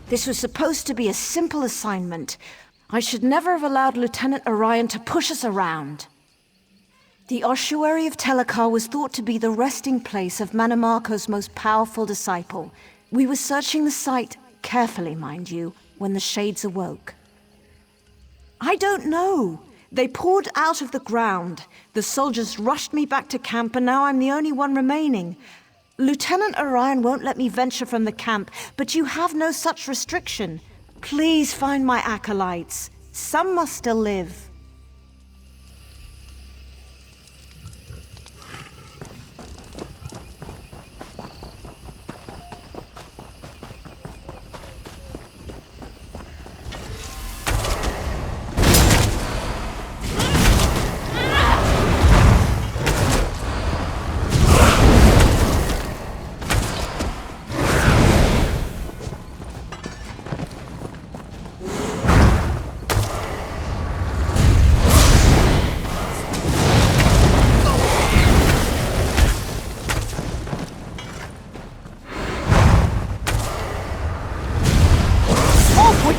This was supposed to be a simple assignment. I should never have allowed Lieutenant Orion to push us around. The ossuary of Telekar was thought to be the resting place of Mannimarco's most powerful disciple. We were searching the site, carefully mind you, when the Shades awoke. I don't know. They poured out of the ground. The soldiers rushed me back to camp, and now I'm the only one remaining. Lieutenant Orion won't let me venture from the camp, but you have no such restriction. Please find my acolytes. Some must still live.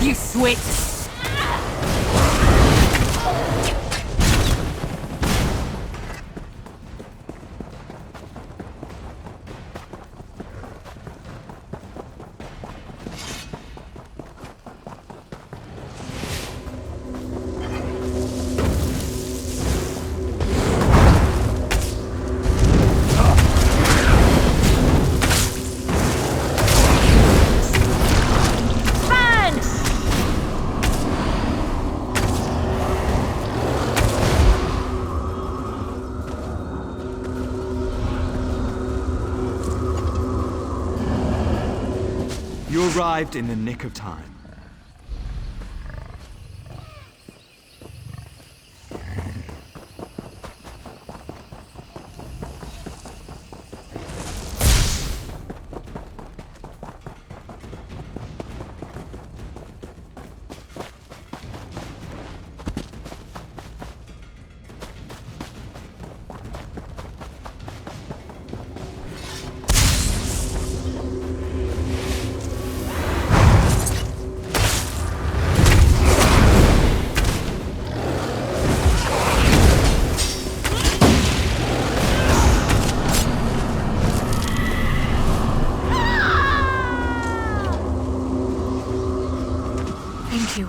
You switch! You arrived in the nick of time. Thank you.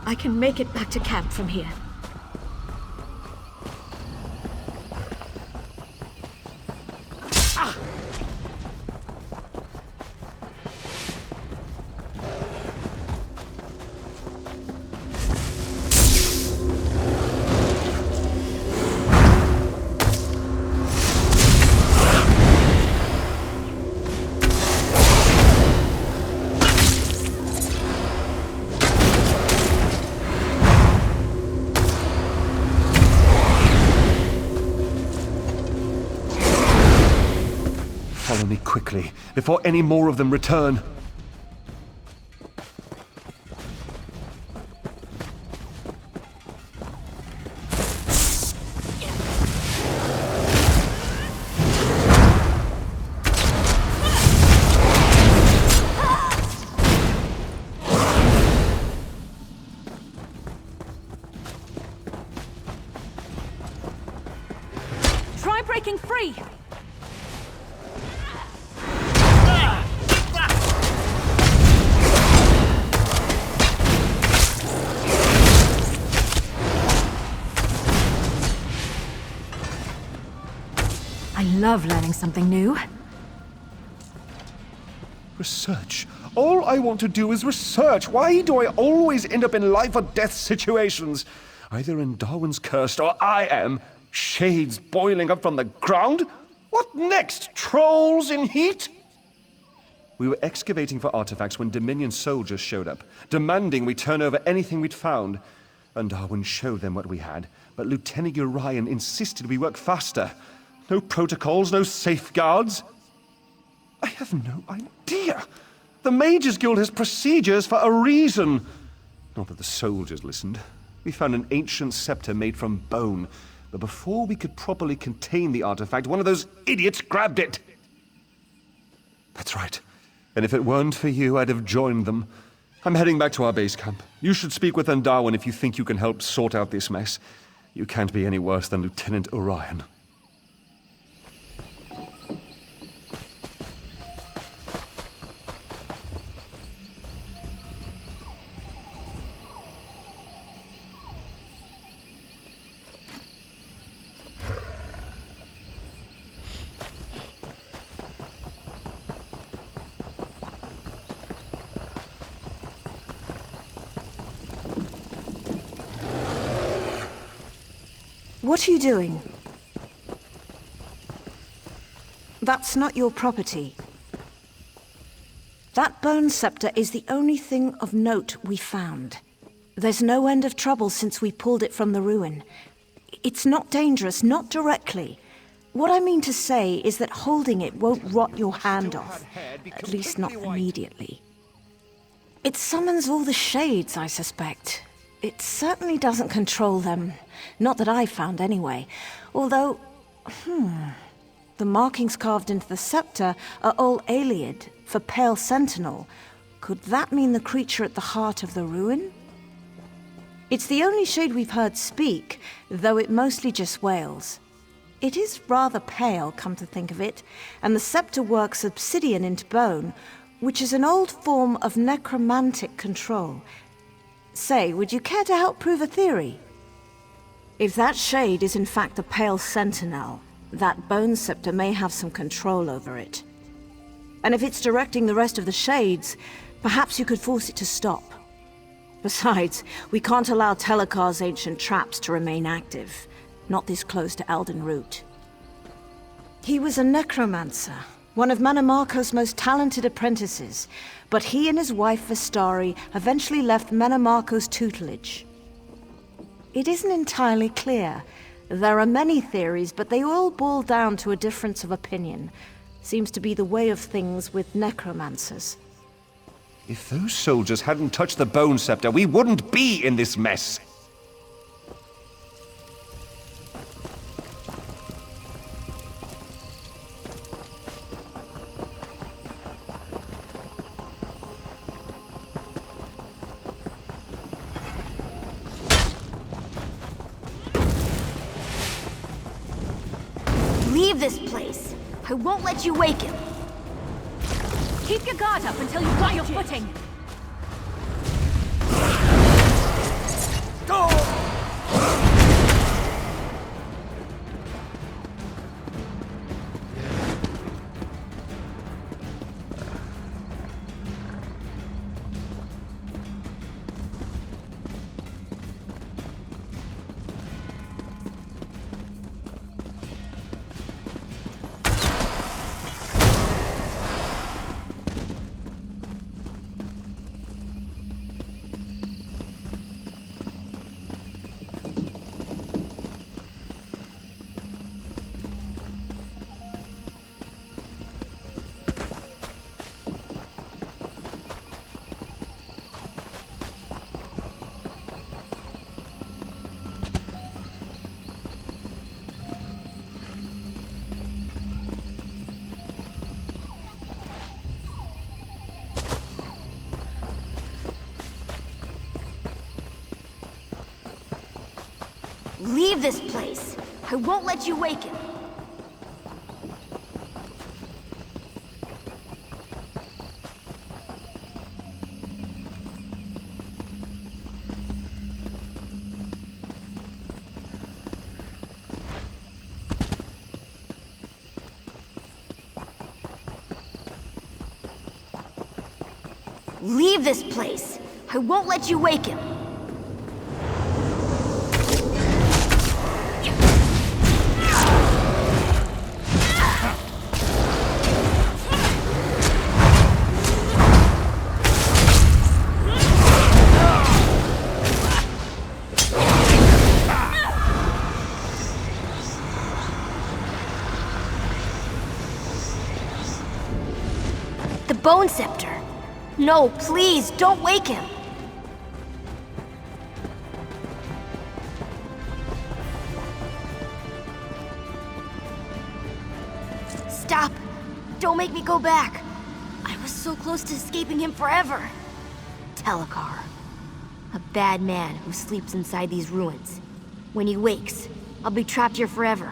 I can make it back to camp from here. Follow me quickly, before any more of them return. Try breaking free! I love learning something new. Research. All I want to do is research. Why do I always end up in life or death situations? Either in Darwin's Cursed or I am. Shades boiling up from the ground? What next? Trolls in heat? We were excavating for artifacts when Dominion soldiers showed up, demanding we turn over anything we'd found. And Darwin showed them what we had, but Lieutenant Orion insisted we work faster. No protocols, no safeguards. I have no idea. The Mages Guild has procedures for a reason. Not that the soldiers listened. We found an ancient scepter made from bone, but before we could properly contain the artifact, one of those idiots grabbed it. That's right. And if it weren't for you, I'd have joined them. I'm heading back to our base camp. You should speak with Darwin if you think you can help sort out this mess. You can't be any worse than Lieutenant Orion. What are you doing? That's not your property. That bone scepter is the only thing of note we found. There's no end of trouble since we pulled it from the ruin. It's not dangerous, not directly. What I mean to say is that holding it won't rot your hand off, at least not immediately. It summons all the shades, I suspect. It certainly doesn't control them. Not that I found anyway. Although, the markings carved into the scepter are all Aliad, for Pale Sentinel. Could that mean the creature at the heart of the ruin? It's the only shade we've heard speak, though it mostly just wails. It is rather pale, come to think of it, and the scepter works obsidian into bone, which is an old form of necromantic control. Say, would you care to help prove a theory? If that shade is in fact the Pale Sentinel, that bone scepter may have some control over it. And if it's directing the rest of the shades, perhaps you could force it to stop. Besides, we can't allow Telekar's ancient traps to remain active, not this close to Elden Root. He was a necromancer, one of Manamarco's most talented apprentices, but he and his wife Vestari eventually left Manamarco's tutelage. It isn't entirely clear. There are many theories, but they all boil down to a difference of opinion. Seems to be the way of things with necromancers. If those soldiers hadn't touched the bone scepter, we wouldn't be in this mess. Leave this place. I won't let you wake him. Keep your guard up until you've got your footing. Leave this place. I won't let you wake him. Leave this place. I won't let you wake him. The Bone Scepter. No, please, don't wake him. Stop. Don't make me go back. I was so close to escaping him forever. Telekar. A bad man who sleeps inside these ruins. When he wakes, I'll be trapped here forever.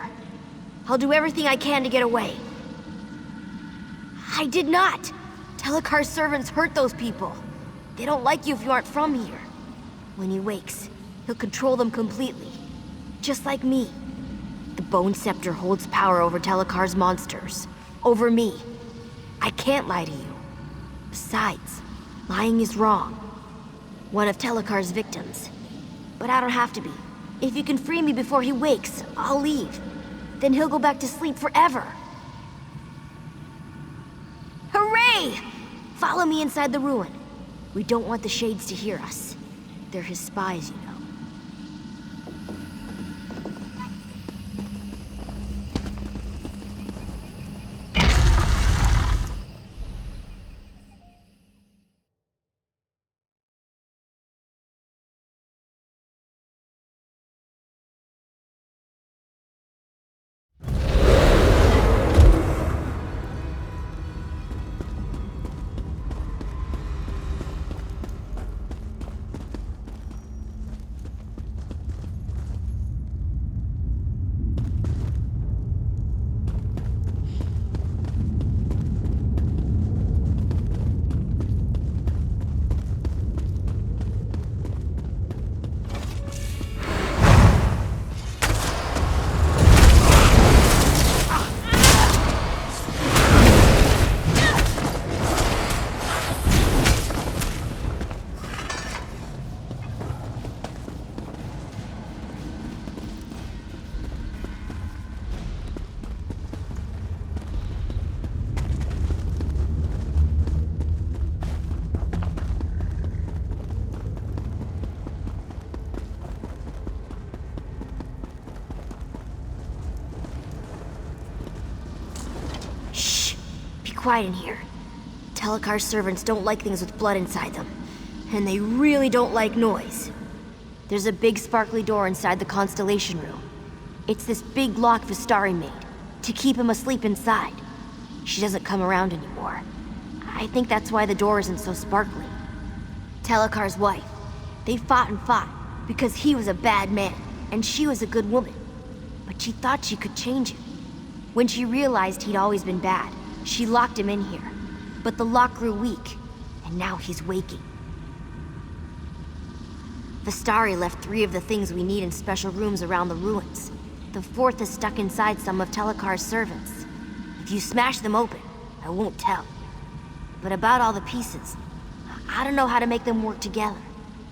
I'll do everything I can to get away. I did not! Telekar's servants hurt those people. They don't like you if you aren't from here. When he wakes, he'll control them completely. Just like me. The Bone Scepter holds power over Telekar's monsters. Over me. I can't lie to you. Besides, lying is wrong. One of Telekar's victims. But I don't have to be. If you can free me before he wakes, I'll leave. Then he'll go back to sleep forever. Hooray! Follow me inside the ruin. We don't want the Shades to hear us. They're his spies, you know. Quiet in here. Telekar's servants don't like things with blood inside them. And they really don't like noise. There's a big sparkly door inside the Constellation Room. It's this big lock Vistari made, to keep him asleep inside. She doesn't come around anymore. I think that's why the door isn't so sparkly. Telekar's wife. They fought and fought, because he was a bad man, and she was a good woman. But she thought she could change him. When she realized he'd always been bad, she locked him in here, but the lock grew weak, and now he's waking. Vistari left 3 of the things we need in special rooms around the ruins. The 4th is stuck inside some of Telekar's servants. If you smash them open, I won't tell. But about all the pieces, I don't know how to make them work together.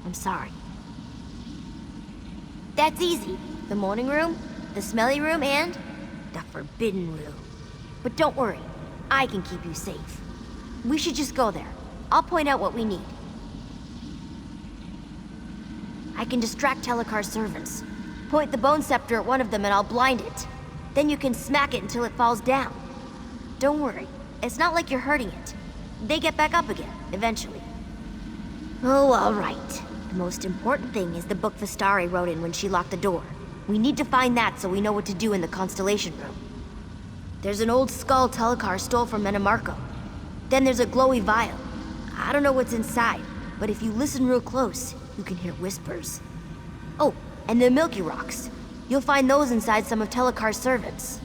I'm sorry. That's easy. The morning room, the smelly room, and the forbidden room. But don't worry. I can keep you safe. We should just go there. I'll point out what we need. I can distract Telekar's servants. Point the Bone Scepter at one of them and I'll blind it. Then you can smack it until it falls down. Don't worry. It's not like you're hurting it. They get back up again, eventually. Oh, all right. The most important thing is the book Vistari wrote in when she locked the door. We need to find that so we know what to do in the Constellation Room. There's an old skull Telekar stole from Metamarco. Then there's a glowy vial. I don't know what's inside, but if you listen real close, you can hear whispers. Oh, and the Milky Rocks. You'll find those inside some of Telekar's servants.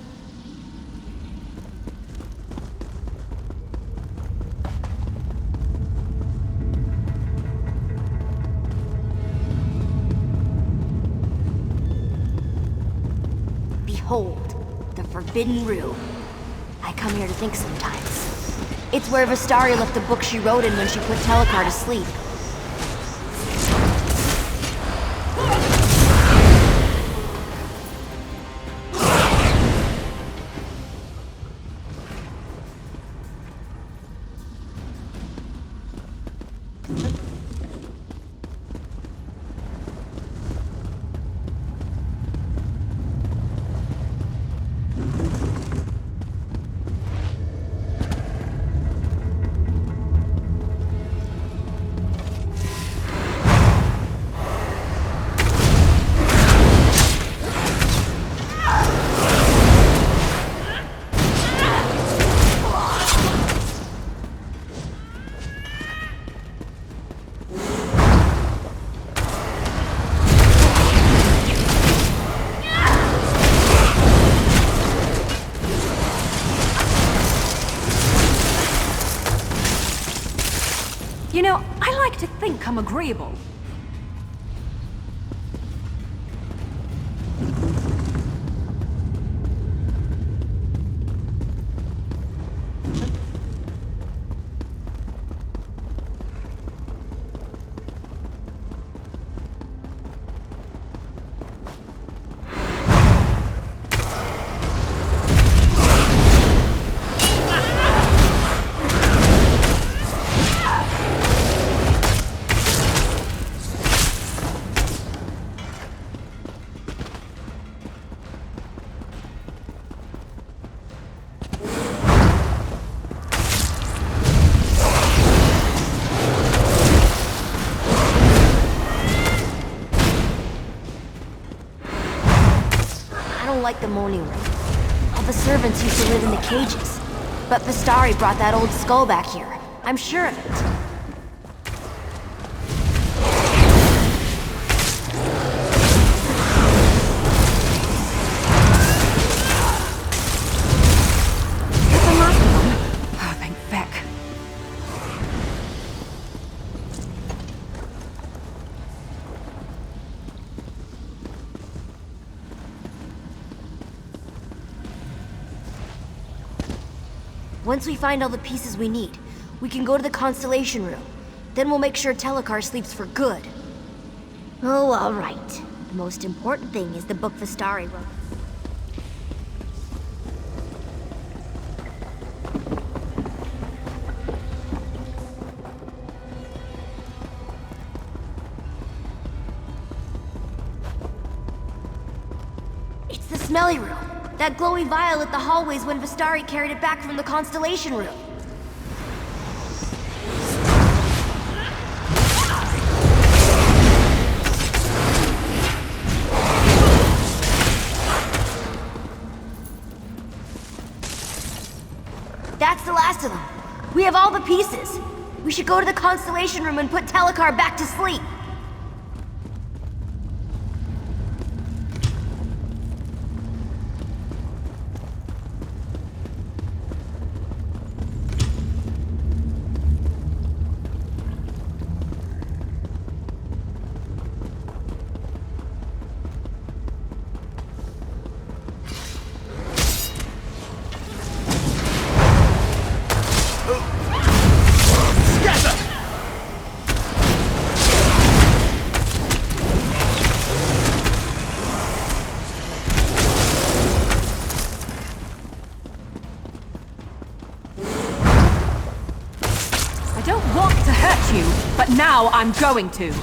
Behold. The Forbidden Room. I come here to think sometimes. It's where Vistari left the book she wrote in when she put Telekar to sleep. You know, I like to think I'm agreeable. Like the moaning room. All the servants used to live in the cages. But Vistari brought that old skull back here. I'm sure of it. Is the last one? Oh, thank feck. Once we find all the pieces we need, we can go to the Constellation Room. Then we'll make sure Telekar sleeps for good. Oh, all right. The most important thing is the book Vistari wrote. It's the smelly room. That glowy vial lit the hallways when Vistari carried it back from the Constellation Room. That's the last of them. We have all the pieces. We should go to the Constellation Room and put Telekar back to sleep. But now I'm going to.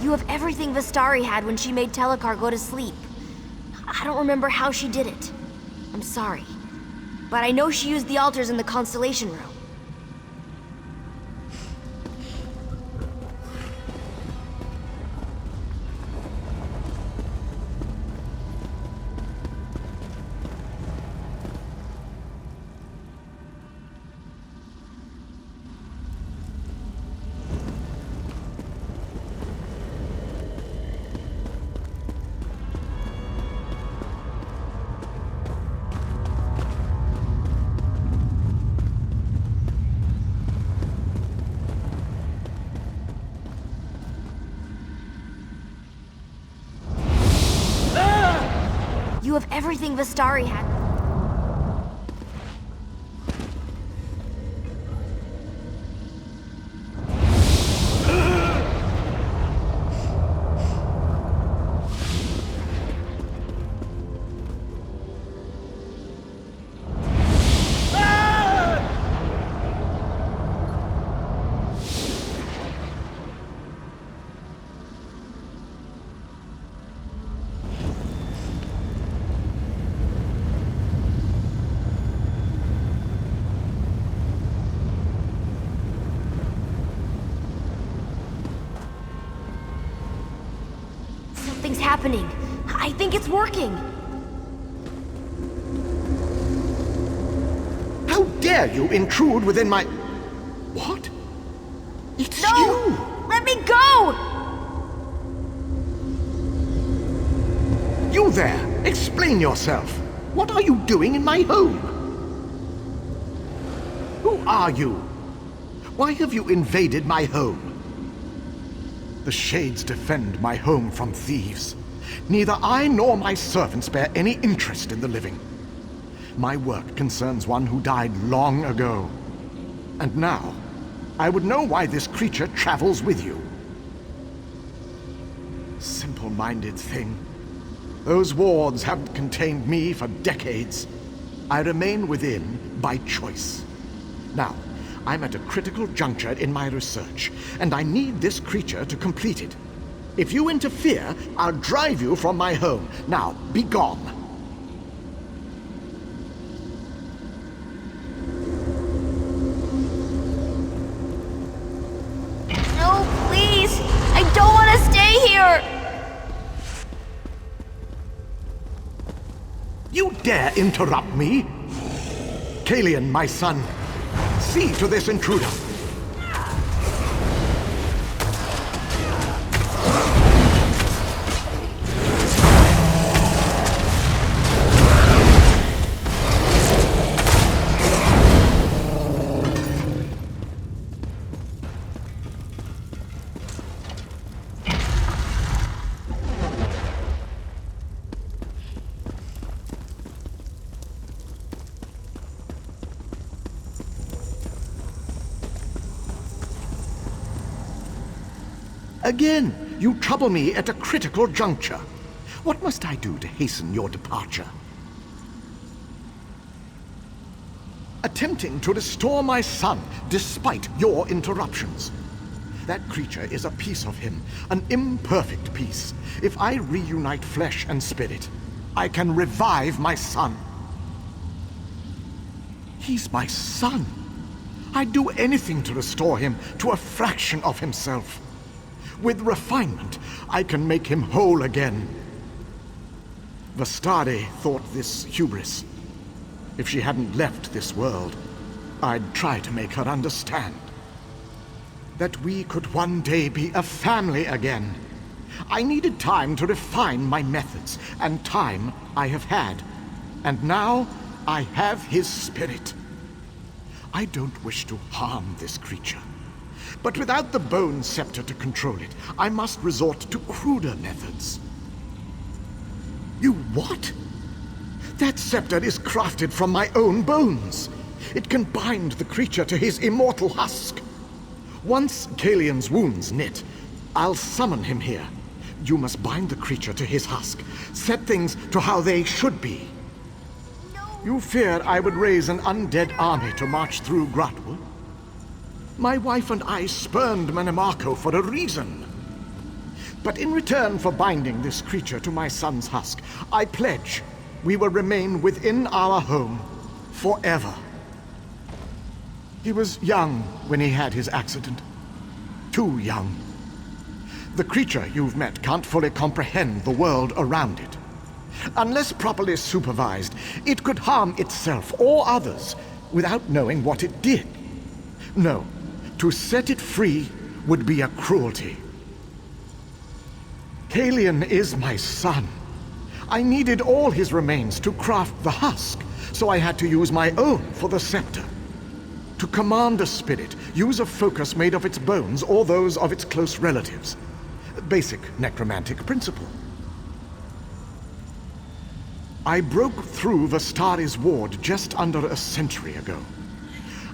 You have everything Vistari had when she made Telekar go to sleep. I don't remember how she did it. I'm sorry. But I know she used the altars in the Constellation Room. You have everything Vistari had. Something's happening. I think it's working. How dare you intrude within my... What? It's No! you! Let me go! You there! Explain yourself! What are you doing in my home? Who are you? Why have you invaded my home? The Shades defend my home from thieves. Neither I nor my servants bear any interest in the living. My work concerns one who died long ago. And now, I would know why this creature travels with you. Simple-minded thing. Those wards haven't contained me for decades. I remain within by choice. Now, I'm at a critical juncture in my research, and I need this creature to complete it. If you interfere, I'll drive you from my home. Now, be gone. No, please! I don't want to stay here! You dare interrupt me? Kalian, my son, see to this intruder. Again, you trouble me at a critical juncture. What must I do to hasten your departure? Attempting to restore my son, despite your interruptions. That creature is a piece of him, an imperfect piece. If I reunite flesh and spirit, I can revive my son. He's my son. I'd do anything to restore him to a fraction of himself. With refinement, I can make him whole again. Vistari thought this hubris. If she hadn't left this world, I'd try to make her understand. That we could one day be a family again. I needed time to refine my methods, and time I have had. And now, I have his spirit. I don't wish to harm this creature. But without the bone scepter to control it, I must resort to cruder methods. You what? That scepter is crafted from my own bones. It can bind the creature to his immortal husk. Once Kalian's wounds knit, I'll summon him here. You must bind the creature to his husk, set things to how they should be. You fear I would raise an undead army to march through Grahtwood? My wife and I spurned Manamako for a reason. But in return for binding this creature to my son's husk, I pledge we will remain within our home forever. He was young when he had his accident. Too young. The creature you've met can't fully comprehend the world around it. Unless properly supervised, it could harm itself or others without knowing what it did. No. To set it free would be a cruelty. Kalian is my son. I needed all his remains to craft the husk, so I had to use my own for the scepter. To command a spirit, use a focus made of its bones or those of its close relatives. Basic necromantic principle. I broke through Vestari's ward just under a century ago.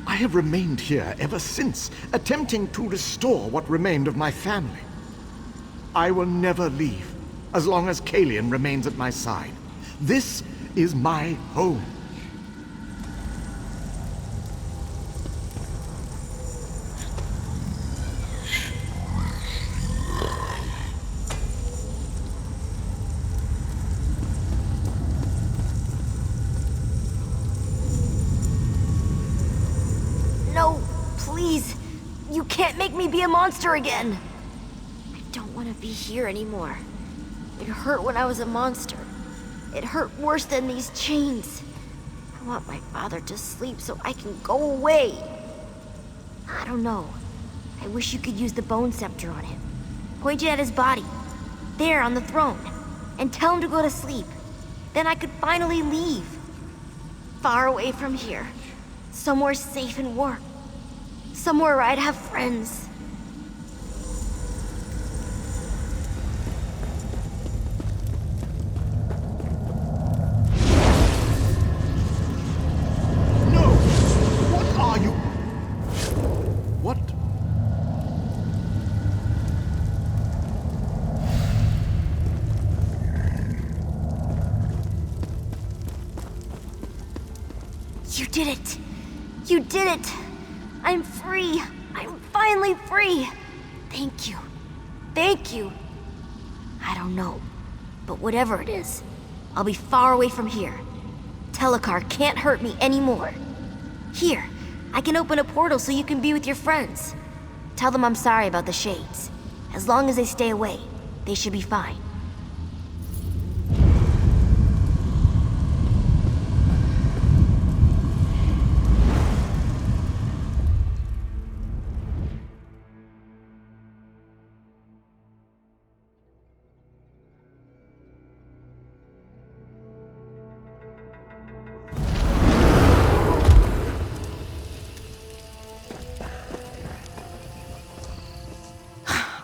I have remained here ever since, attempting to restore what remained of my family. I will never leave, as long as Kalian remains at my side. This is my home. No, please. You can't make me be a monster again. I don't want to be here anymore. It hurt when I was a monster. It hurt worse than these chains. I want my father to sleep so I can go away. I don't know. I wish you could use the bone scepter on him. Point it at his body. There on the throne. And tell him to go to sleep. Then I could finally leave. Far away from here. Somewhere safe and warm. Somewhere where I'd have friends. No! What are you? What? You did it! You did it! I'm free! I'm finally free! Thank you. Thank you. I don't know, but whatever it is, I'll be far away from here. Telekar can't hurt me anymore. Here, I can open a portal so you can be with your friends. Tell them I'm sorry about the Shades. As long as they stay away, they should be fine.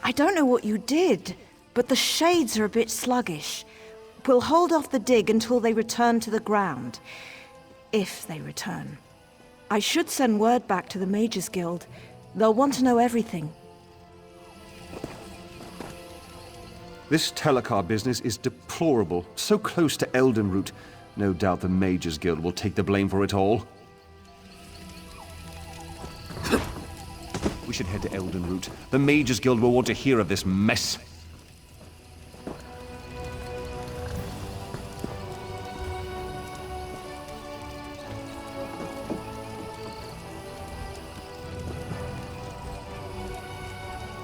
I don't know what you did, but the Shades are a bit sluggish. We'll hold off the dig until they return to the ground. If they return. I should send word back to the Mages Guild. They'll want to know everything. This Telekar business is deplorable. So close to Eldenroot. No doubt the Mages Guild will take the blame for it all. We should head to Eldenroot. The Mages Guild will want to hear of this mess.